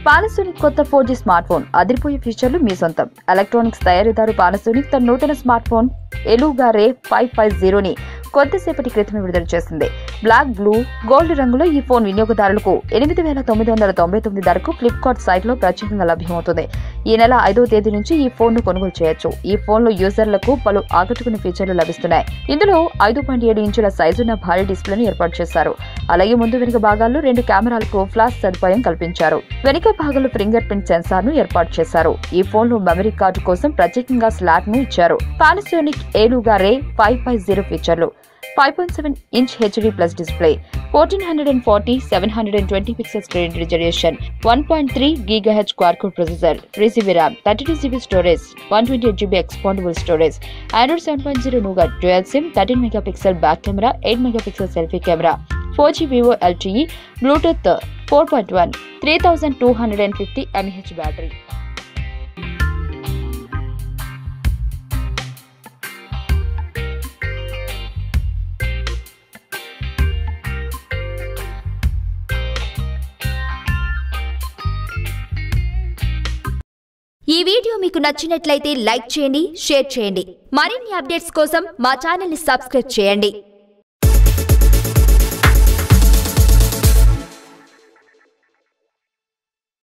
Panasonic కొత్త 4G smart phone అదిరిపోయే ఫీచర్లు మీ సొంతం. ఎలక్ట్రానిక్స్ తయారీదారు Panasonic తన నూతన స్మార్ట్ ఫోన్ Eluga Ray 550 ని కొద్దిసేపటి క్రితమే విడుదల చేసింది. బ్లాక్, బ్లూ, గోల్డ్ రంగులో ఈ ఫోన్ వినియోగదారులకు 8999 ధరకు ఫ్లిప్కార్ట్ సైట్ లో ప్రత్యేకంగా లభ్యమవుతుంది. ఈ నెల 5వ తేదీ నుంచి ఈ ఫోన్ ను కొనుగోలు చేయొచ్చు. ఈ ఫోన్ లో యూజర్లకు పలు ఆకట్టుకునే ఫీచర్లు లభిస్తున్నాయి. ఇందులో 5.7 ఇంచుల సైజున్న భారీ డిస్ప్లేని ఏర్పాటు చేశారు. అలాగే ముందు వెనుక భాగాల్లో 2 కెమెరాలకు ఫ్లాష్ సదుపాయం కల్పించారు. వెనుక భాగంలో ఫింగర్ ప్రింట్ సెన్సార్ ను ఏర్పాటు చేశారు. ఈ ఫోన్ లో మెమరీ కార్డు కోసం ప్రత్యేకంగా స్లాట్ ను ఇచ్చారు. Panasonic Eluga Ray 550 ఫీచర్లు 5.7 inch HD plus display, 1440 720 pixel screen resolution, 1.3 GHz quad-core processor, 3GB RAM, 32GB storage, 128GB expandable storage, Android 7.0 Nougat, dual SIM, 13 megapixel back camera, 8 megapixel selfie camera, 4G Vivo LTE, Bluetooth 4.1, 3250 mAh battery. ఈ video మీకు నచ్చినట్లయితే like చేయండి, share చేయండి. మరిన్ని updates కోసం మా channel ని subscribe చేయండి.